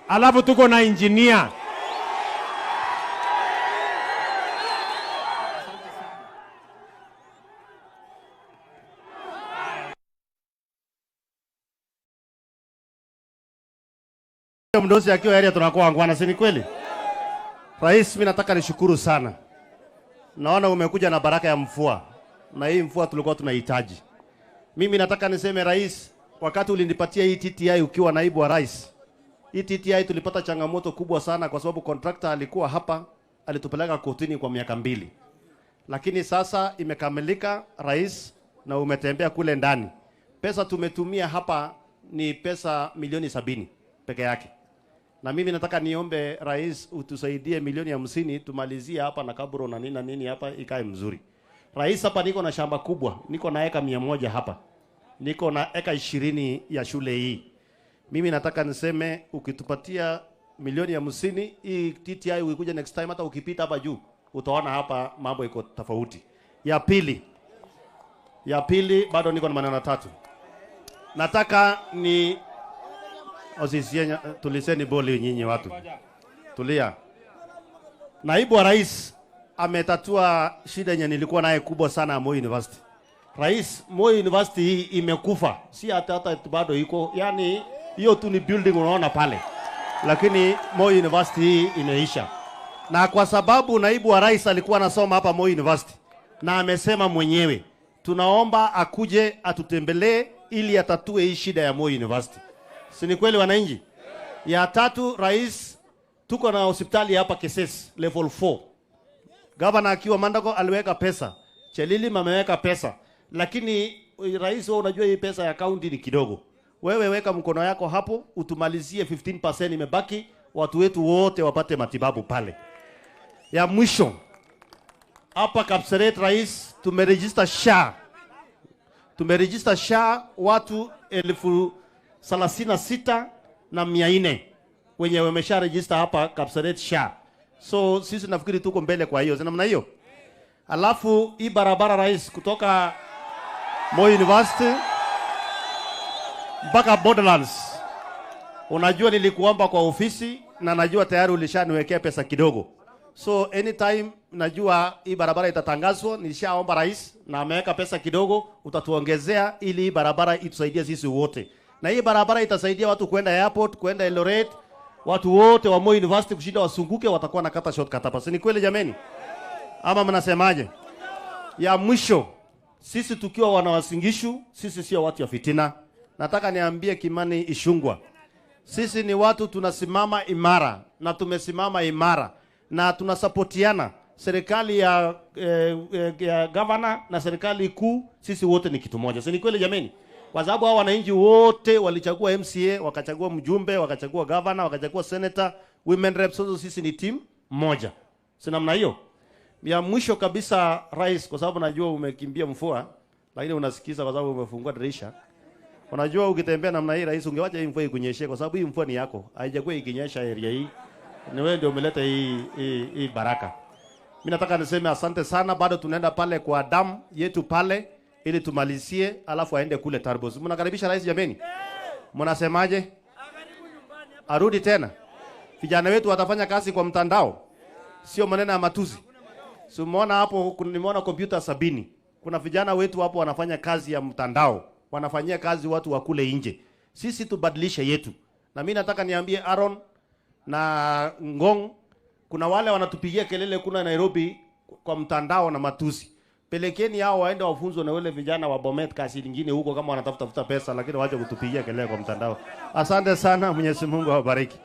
alafu tuko na engineer. Mdosi akiwa area tunakuwa angwana, si ni kweli? Rais, mimi nataka nishukuru sana. Naona umekuja na baraka ya mvua. Na hii mvua tulikuwa tunahitaji. Mimi nataka niseme rais, wakati ulinipatia hii TTI ukiwa naibu wa rais. Hii TTI tulipata changamoto kubwa sana kwa sababu contractor alikuwa hapa, alitupeleka kotini kwa miaka 2. Lakini sasa imekamilika rais, na umetembea kule ndani. Pesa tumetumia hapa ni pesa milioni 70 peke yake. Na mimi nataka niombe rais utusaidie milioni 50 tumalizie hapa na kaburo na nini hapa ikae mzuri. Rais, hapa niko na shamba kubwa, niko na eka 100 hapa. Niko na eka 20 ya shule hii. Mimi nataka niseme ukitupatia milioni 50 hii TTI ukikuja next time hata ukipita hapa juu utaona hapa mambo iko tofauti. Ya pili bado niko na maneno 3. Nataka ni Osisienya, tuliseni boli nyinyi watu. Tulia. Naibu wa rais ametatua shida yenye nilikuwa naye kubwa sana ya Moi University. Rais, Moi University hii imekufa. Si hata bado iko. Yaani hiyo tu ni building unaona pale. Lakini Moi University hii imeisha. Na kwa sababu naibu wa rais alikuwa anasoma hapa Moi University na amesema mwenyewe, tunaomba akuje atutembelee ili atatue hii shida ya Moi University. Si ni kweli wananchi? Ya 3, rais, tuko na hospitali hapa Keses level 4. Gavana akiwa Mandago aliweka pesa. Chelili ameweka pesa. Lakini rais, wewe unajua hii pesa ya county ni kidogo. Wewe weka mkono yako hapo utumalizie 15% imebaki, watu wetu wote wapate matibabu pale. Ya mwisho, hapa Kapseret rais, tumeregister SHA. Tumeregister SHA watu 36,400 wenye wamesha register hapa Kapseret SHA. So sisi nafikiri tuko mbele kwa hiyo. Namna hiyo. Alafu hii barabara rais kutoka Moi University mpaka Borderlands. Unajua nilikuomba kwa ofisi na najua tayari ulishaniwekea pesa kidogo. So anytime najua hii barabara itatangazwa, nilishaomba rais na ameweka pesa kidogo, utatuongezea ili hii barabara itusaidie sisi wote. Na hii barabara itasaidia watu kwenda airport, kwenda Eldoret, watu wote wa Moi University kushinda wasunguke watakuwa na kata shortcut hapa. Si ni kweli jameni? Ama mnasemaje? Ya mwisho, sisi tukiwa wana Wasingishu, sisi sio watu ya fitina. Nataka niambie Kimani Ichung'wah, sisi ni watu tunasimama imara na tumesimama imara na tunasapotiana. Serikali ya governor na serikali kuu, sisi wote ni kitu moja. Si ni kweli jameni? Kwa sababu hao wananchi wote walichagua MCA, wakachagua mjumbe, wakachagua governor, wakachagua senator, women reps, sisi ni team moja. Si namna hiyo? Ya mwisho kabisa rais, kwa sababu najua umekimbia mvua, lakini unasikiza kwa sababu umefungua dirisha. Unajua ukitembea namna hii rais, ungewacha hii mvua ikunyeshe kwa sababu hii mvua ni yako. Haijakuwa ikinyesha area hii. Ni wewe ndio umeleta hii baraka. Mimi nataka niseme asante sana, bado tunaenda pale kwa damu yetu pale ili tumalizie, alafu aende kule Tarbos. Mnakaribisha rais jameni? Mnasemaje? Arudi tena. Vijana wetu watafanya kazi kwa mtandao. Sio maneno ya matuzi. Si umeona hapo, nimeona kompyuta 70. Kuna vijana wetu hapo wanafanya kazi ya mtandao. Wanafanyia kazi watu wa kule nje. Sisi tubadilishe yetu. Na mimi nataka niambie Aaron na Ngong, kuna wale wanatupigia kelele kuna Nairobi kwa mtandao na matusi. Pelekeni hao waende wafunzwe na wale vijana wa Bomet kazi nyingine huko kama wanatafuta pesa, lakini waache kutupigia kelele kwa mtandao. Asante sana, Mwenyezi Mungu awabariki.